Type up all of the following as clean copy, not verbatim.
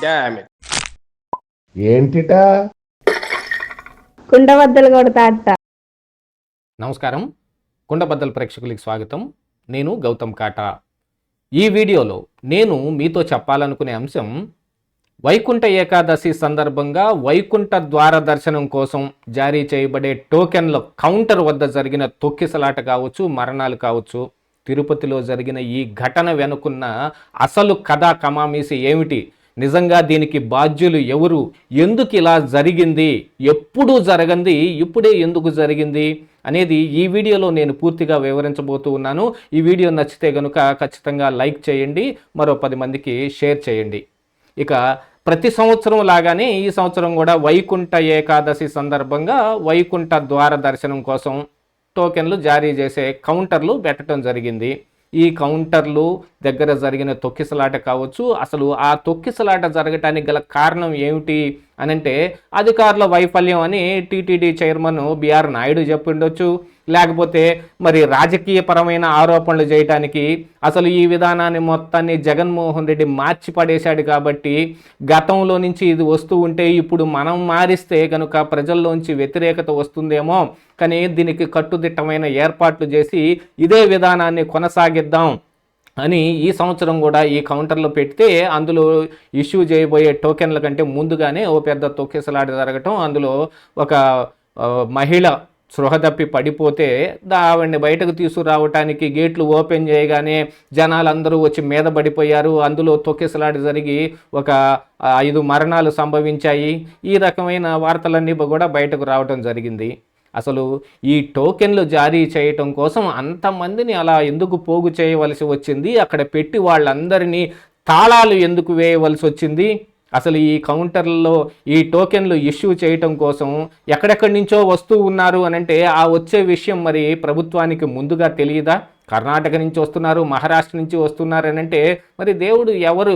Damn it. ఏంటిటా కుండబద్దలు కొడతా అత్త. నమస్కారం, కుండబద్దల ప్రేక్షకులకి స్వాగతం. నేను గౌతమ్ కాటా. ఈ వీడియోలో నేను మీతో చెప్పాలనుకునే అంశం వైకుంఠ ఏకాదశి సందర్భంగా వైకుంఠ ద్వార దర్శనం కోసం జారీ చేయబడే టోకెన్ల కౌంటర్ వద్ద జరిగిన తొక్కిసలాట కావచ్చు, మరణాలు కావచ్చు, తిరుపతిలో జరిగిన ఈ ఘటన వెనుకున్న అసలు కథా కమామీసి ఏమిటి, నిజంగా దీనికి బాధ్యులు ఎవరు, ఎందుకు ఇలా జరిగింది, ఎప్పుడూ జరగంది ఇప్పుడే ఎందుకు జరిగింది అనేది ఈ వీడియోలో నేను పూర్తిగా వివరించబోతూ ఉన్నాను. ఈ వీడియో నచ్చితే కనుక ఖచ్చితంగా లైక్ చేయండి, మరో 10 మందికి షేర్ చేయండి. ఇక ప్రతి సంవత్సరం లాగానే ఈ సంవత్సరం కూడా వైకుంఠ ఏకాదశి సందర్భంగా వైకుంఠ ద్వార దర్శనం కోసం టోకెన్లు జారీ చేసే కౌంటర్లు పెట్టడం జరిగింది. ఈ కౌంటర్లు దగ్గర జరిగిన తొక్కిసలాట కావచ్చు, అసలు ఆ తొక్కిసలాట జరగటానికి గల కారణం ఏమిటి అనంటే అధికారుల వైఫల్యం అని టీటీడీ చైర్మన్ బిఆర్ నాయుడు చెప్పిండొచ్చు, లేకపోతే మరి రాజకీయపరమైన ఆరోపణలు చేయటానికి అసలు ఈ విధానాన్ని మొత్తాన్ని జగన్మోహన్ రెడ్డి మార్చి పడేశాడు కాబట్టి గతంలో నుంచి ఇది వస్తూ ఉంటే ఇప్పుడు మనం మారిస్తే కనుక ప్రజల్లోంచి వ్యతిరేకత వస్తుందేమో, కానీ దీనికి కట్టుదిట్టమైన ఏర్పాట్లు చేసి ఇదే విధానాన్ని కొనసాగిద్దాం అని ఈ సంవత్సరం కూడా ఈ కౌంటర్లో పెడితే అందులో ఇష్యూ చేయబోయే టోకెన్ల కంటే ముందుగానే ఓ పెద్ద తొక్కిసలాట జరగటం, అందులో ఒక మహిళ స్పృహ తప్పి పడిపోతే ఆవిడ్ని బయటకు తీసుకురావటానికి గేట్లు ఓపెన్ చేయగానే జనాలందరూ వచ్చి మీద పడిపోయారు. అందులో తొక్కిసలాట జరిగి ఒక 5 మరణాలు సంభవించాయి. ఈ రకమైన వార్తలన్నీ కూడా బయటకు రావటం జరిగింది. అసలు ఈ టోకెన్లు జారీ చేయటం కోసం అంతమందిని అలా ఎందుకు పోగు చేయవలసి వచ్చింది, అక్కడ పెట్టి వాళ్ళందరినీ తాళాలు ఎందుకు వేయవలసి వచ్చింది, అసలు ఈ కౌంటర్లలో ఈ టోకెన్లు ఇష్యూ చేయటం కోసం ఎక్కడెక్కడి నుంచో వస్తూ ఉన్నారు అనంటే ఆ వచ్చే విషయం మరి ప్రభుత్వానికి ముందుగా తెలియదా? కర్ణాటక నుంచి వస్తున్నారు, మహారాష్ట్ర నుంచి వస్తున్నారు అనంటే మరి దేవుడు ఎవరు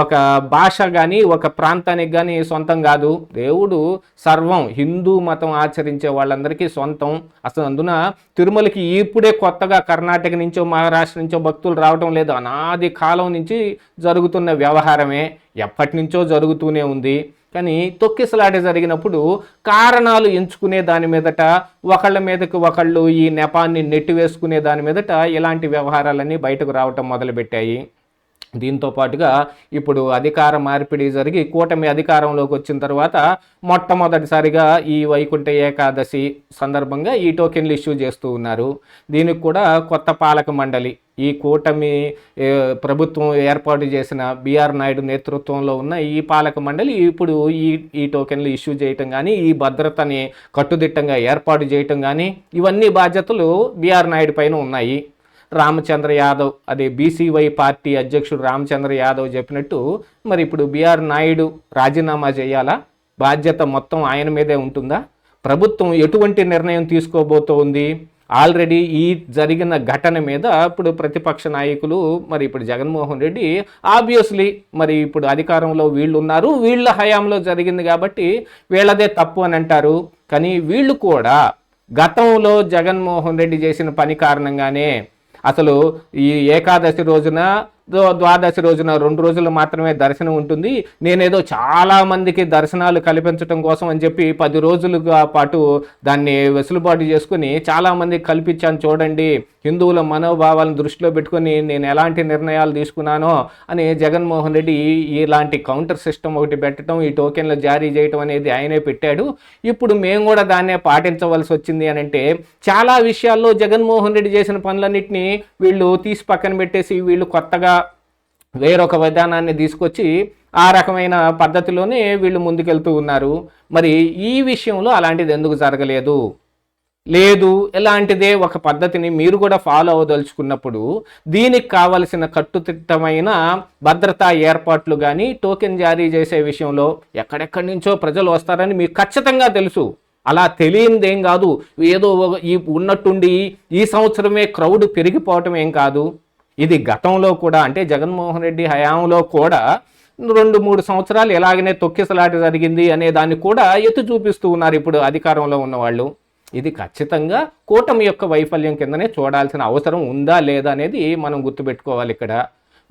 ఒక భాష కానీ ఒక ప్రాంతానికి కానీ సొంతం కాదు. దేవుడు సర్వం హిందూ మతం ఆచరించే వాళ్ళందరికీ సొంతం. అసలు అందున తిరుమలకి ఇప్పుడే కొత్తగా కర్ణాటక నుంచో మహారాష్ట్ర నుంచో భక్తులు రావడం లేదు, అనాది కాలం నుంచి జరుగుతున్న వ్యవహారమే, ఎప్పటి నుంచో జరుగుతూనే ఉంది. కానీ తొక్కిసలాట జరిగినప్పుడు కారణాలు ఎంచుకునే దాని మీదట, ఒకళ్ళ మీదకి ఒకళ్ళు ఈ నెపాన్ని నెట్టివేసుకునే దాని మీదట ఇలాంటి వ్యవహారాలన్నీ బయటకు రావటం మొదలుపెట్టాయి. దీంతో పాటుగా ఇప్పుడు అధికార మార్పిడి జరిగి కూటమి అధికారంలోకి వచ్చిన తర్వాత మొట్టమొదటిసారిగా ఈ వైకుంఠ ఏకాదశి సందర్భంగా ఈ టోకెన్లు ఇష్యూ చేస్తూ ఉన్నారు. దీనికి కూడా కొత్త పాలక మండలి, ఈ కూటమి ప్రభుత్వం ఏర్పాటు చేసిన బిఆర్ నాయుడు నేతృత్వంలో ఉన్న ఈ పాలక మండలి ఇప్పుడు ఈ టోకెన్లు ఇష్యూ చేయటం కానీ, ఈ భద్రతని కట్టుదిట్టంగా ఏర్పాటు చేయటం కానీ, ఇవన్నీ బాధ్యతలు బిఆర్ నాయుడు పైన ఉన్నాయి. రామచంద్ర యాదవ్, అదే బీసీవై పార్టీ అధ్యక్షుడు రామచంద్ర యాదవ్ చెప్పినట్టు మరి ఇప్పుడు బిఆర్ నాయుడు రాజీనామా చేయాలా? బాధ్యత మొత్తం ఆయన మీదే ఉంటుందా? ప్రభుత్వం ఎటువంటి నిర్ణయం తీసుకోబోతోంది? ఆల్రెడీ ఈ జరిగిన ఘటన మీద ఇప్పుడు ప్రతిపక్ష నాయకులు మరి ఇప్పుడు జగన్మోహన్ రెడ్డి ఆబ్వియస్లీ మరి ఇప్పుడు అధికారంలో వీళ్ళు ఉన్నారు, వీళ్ళ హయాంలో జరిగింది కాబట్టి వీళ్ళదే తప్పు అని అంటారు. కానీ వీళ్ళు కూడా గతంలో జగన్మోహన్ రెడ్డి చేసిన పని కారణంగానే అసలు ఈ ఏకాదశి రోజున ద్వాదశి రోజున 2 రోజులు మాత్రమే దర్శనం ఉంటుంది, నేనేదో చాలామందికి దర్శనాలు కల్పించడం కోసం అని చెప్పి 10 రోజులుగా పాటు దాన్ని వెసులుబాటు చేసుకుని చాలామందికి కల్పించాను చూడండి, హిందువుల మనోభావాలను దృష్టిలో పెట్టుకొని నేను ఎలాంటి నిర్ణయాలు తీసుకున్నానో అని జగన్మోహన్ రెడ్డి ఇలాంటి కౌంటర్ సిస్టమ్ ఒకటి పెట్టడం, ఈ టోకెన్లు జారీ చేయటం అనేది ఆయనే పెట్టాడు. ఇప్పుడు మేము కూడా దాన్నే పాటించవలసి వచ్చింది అని అంటే చాలా విషయాల్లో జగన్మోహన్ రెడ్డి చేసిన పనులన్నింటినీ వీళ్ళు తీసి పక్కన పెట్టేసి వీళ్ళు కొత్తగా వేరొక విధానాన్ని తీసుకొచ్చి ఆ రకమైన పద్ధతిలోనే వీళ్ళు ముందుకెళ్తూ ఉన్నారు. మరి ఈ విషయంలో అలాంటిది ఎందుకు జరగలేదు? లేదు, ఇలాంటిదే ఒక పద్ధతిని మీరు కూడా ఫాలో అవ్వదలుచుకున్నప్పుడు దీనికి కావలసిన కట్టుదిట్టమైన భద్రతా ఏర్పాట్లు కానీ, టోకెన్ జారీ చేసే విషయంలో ఎక్కడెక్కడి నుంచో ప్రజలు వస్తారని మీకు ఖచ్చితంగా తెలుసు. అలా తెలియనిదేం కాదు, ఏదో ఈ ఉన్నట్టుండి ఈ సంవత్సరమే క్రౌడ్ పెరిగిపోవటం ఏం కాదు. ఇది గతంలో కూడా అంటే జగన్మోహన్ రెడ్డి హయాంలో కూడా 2-3 సంవత్సరాలు ఎలాగనే తొక్కిసలాట జరిగింది అనే దాన్ని కూడా ఎత్తి చూపిస్తూ ఉన్నారు ఇప్పుడు అధికారంలో ఉన్నవాళ్ళు. ఇది ఖచ్చితంగా కూటమి యొక్క వైఫల్యం కిందనే చూడాల్సిన అవసరం ఉందా లేదా అనేది మనం గుర్తుపెట్టుకోవాలి ఇక్కడ.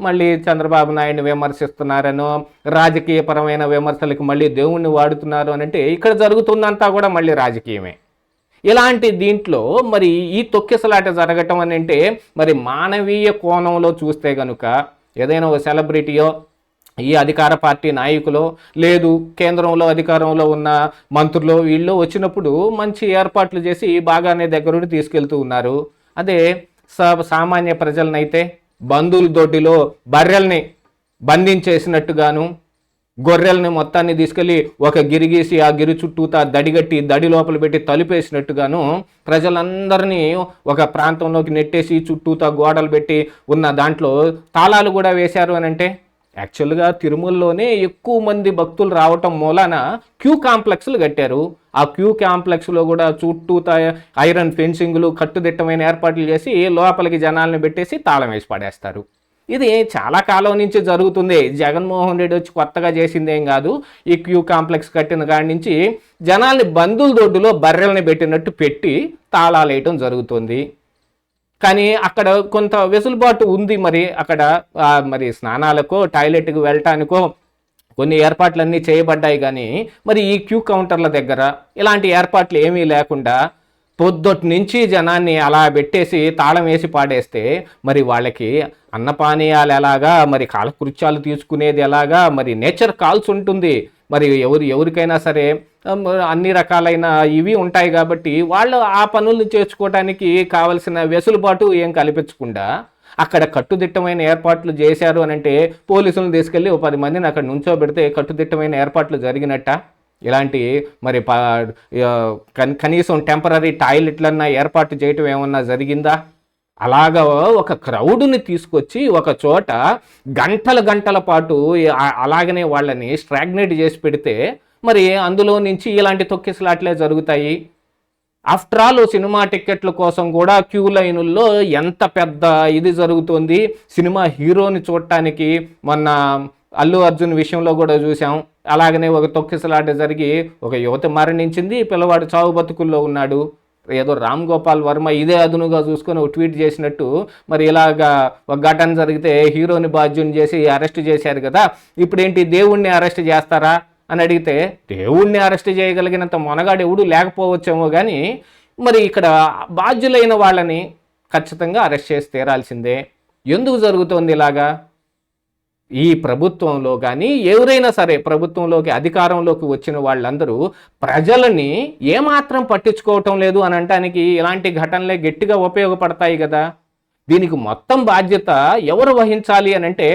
మళ్ళీ చంద్రబాబు నాయుడిని విమర్శిస్తున్నారనో, రాజకీయపరమైన విమర్శలకు మళ్ళీ దేవుణ్ణి వాడుతున్నారు అని అంటే ఇక్కడ జరుగుతుందంతా కూడా మళ్ళీ రాజకీయమే. ఇలాంటి దీంట్లో మరి ఈ తొక్కిసలాట జరగటం అని అంటే మరి మానవీయ కోణంలో చూస్తే గనుక ఏదైనా ఒక సెలబ్రిటీయో, ఈ అధికార పార్టీ నాయకులు, లేదు కేంద్రంలో అధికారంలో ఉన్న మంత్రులు, వీళ్ళు వచ్చినప్పుడు మంచి ఏర్పాట్లు చేసి బాగానే దగ్గరుండి తీసుకెళ్తూ ఉన్నారు. అదే సామాన్య ప్రజలనైతే బంధువుల దొడ్డిలో బర్రెల్ని బంధించేసినట్టుగాను, గొర్రెల్ని మొత్తాన్ని తీసుకెళ్ళి ఒక గిరిగీసి ఆ గిరి చుట్టూతా దడిగట్టి దడి లోపల పెట్టి తలుపేసినట్టుగాను ప్రజలందరినీ ఒక ప్రాంతంలోకి నెట్టేసి చుట్టూతా గోడలు పెట్టి ఉన్న దాంట్లో తాళాలు కూడా వేశారు అని అంటే యాక్చువల్గా తిరుమలలోనే ఎక్కువ మంది భక్తులు రావటం మూలాన క్యూ కాంప్లెక్స్లు కట్టారు. ఆ క్యూ కాంప్లెక్స్లో కూడా చుట్టూతా ఐరన్ ఫెన్సింగ్లు, కట్టుదిట్టమైన ఏర్పాట్లు చేసి లోపలికి జనాలను పెట్టేసి తాళం వేసి పడేస్తారు. ఇది చాలా కాలం నుంచి జరుగుతుంది. జగన్మోహన్ రెడ్డి వచ్చి కొత్తగా చేసిందేం కాదు. ఈ క్యూ కాంప్లెక్స్ కట్టిన కాడి నుంచి జనాల్ని బంధువుల దొడ్డులో బర్రెల్ని పెట్టినట్టు పెట్టి తాళాలు వేయటం జరుగుతుంది. కానీ అక్కడ కొంత వెసులుబాటు ఉంది. మరి అక్కడ మరి స్నానాలకో, టాయిలెట్కి వెళ్ళటానికో కొన్ని ఏర్పాట్లన్నీ చేయబడ్డాయి. కానీ మరి ఈ క్యూ కౌంటర్ల దగ్గర ఇలాంటి ఏర్పాట్లు ఏమీ లేకుండా పొద్దుటి నుంచి జనాన్ని అలా పెట్టేసి తాళం వేసి పాడేస్తే మరి వాళ్ళకి అన్నపానీయాలు ఎలాగా, మరి కాలకృత్యాలు తీసుకునేది ఎలాగా, మరి నేచర్ కాల్స్ ఉంటుంది. మరి ఎవరికైనా సరే అన్ని రకాలైన ఇవి ఉంటాయి కాబట్టి వాళ్ళు ఆ పనులను చేసుకోవడానికి కావలసిన వెసులుబాటు ఏం కల్పించకుండా అక్కడ కట్టుదిట్టమైన ఏర్పాట్లు చేశారు అని అంటే పోలీసులను తీసుకెళ్ళి 10 మందిని అక్కడ నుంచోబెడితే కట్టుదిట్టమైన ఏర్పాట్లు జరిగినట్ట. ఇలాంటి మరి కనీసం టెంపరీ టాయిలెట్లన్నా ఏర్పాటు చేయటం ఏమన్నా జరిగిందా? అలాగా ఒక క్రౌడ్ని తీసుకొచ్చి ఒక చోట గంటల పాటు అలాగనే వాళ్ళని స్ట్రాగ్నేట్ చేసి పెడితే మరి అందులో నుంచి ఇలాంటి తొక్కిసలాట్లే జరుగుతాయి. ఆఫ్టర్ ఆల్ సినిమా టిక్కెట్ల కోసం కూడా క్యూ లైనుల్లో ఎంత పెద్ద ఇది జరుగుతుంది. సినిమా హీరోని చూడటానికి మొన్న అల్లు అర్జున్ విషయంలో కూడా చూసాం. అలాగనే ఒక తొక్కిసలాట జరిగి ఒక యువత మరణించింది, పిల్లవాడు చావు బతుకుల్లో ఉన్నాడు. ఏదో రామ్ గోపాల్ వర్మ ఇదే అదునుగా చూసుకొని ఒక ట్వీట్ చేసినట్టు మరి ఇలాగా ఒక ఘటన జరిగితే హీరోని బాధ్యుని చేసి అరెస్ట్ చేశారు కదా, ఇప్పుడేంటి దేవుణ్ణి అరెస్ట్ చేస్తారా అని అడిగితే దేవుణ్ణి అరెస్ట్ చేయగలిగినంత మొనగాడు ఎవడు లేకపోవచ్చేమో కానీ మరి ఇక్కడ బాధ్యులైన వాళ్ళని ఖచ్చితంగా అరెస్ట్ చేసి తీరాల్సిందే. ఎందుకు జరుగుతోంది ఇలాగా? ఈ ప్రభుత్వంలో కానీ ఎవరైనా సరే ప్రభుత్వంలోకి అధికారంలోకి వచ్చిన వాళ్ళందరూ ప్రజలని ఏమాత్రం పట్టించుకోవటం లేదు అని అనటానికి ఇలాంటి ఘటనలే గట్టిగా ఉపయోగపడతాయి కదా. దీనికి మొత్తం బాధ్యత ఎవరు వహించాలి అని అంటే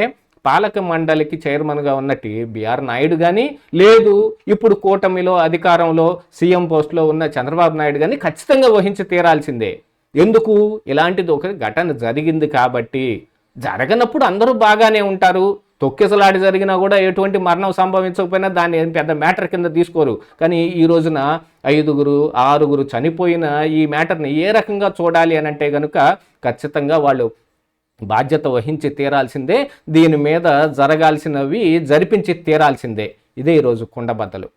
పాలక మండలికి చైర్మన్గా ఉన్నట్టు బిఆర్ నాయుడు కానీ, లేదు ఇప్పుడు కూటమిలో అధికారంలో సీఎం పోస్టులో ఉన్న చంద్రబాబు నాయుడు కానీ ఖచ్చితంగా వహించి తీరాల్సిందే. ఎందుకు? ఇలాంటిది ఒక ఘటన జరిగింది కాబట్టి. జరగనప్పుడు అందరూ బాగానే ఉంటారు. తొక్కిసలాట జరిగినా కూడా ఎటువంటి మరణం సంభవించకపోయినా దాన్ని పెద్ద మ్యాటర్ కింద తీసుకోరు. కానీ ఈ రోజున 5-6 చనిపోయిన ఈ మ్యాటర్ని ఏ రకంగా చూడాలి అని అంటే కనుక ఖచ్చితంగా వాళ్ళు బాధ్యత వహించి తీరాల్సిందే. దీని మీద జరగాల్సినవి జరిపించి తీరాల్సిందే. ఇదే ఈరోజు కుండబద్దలు.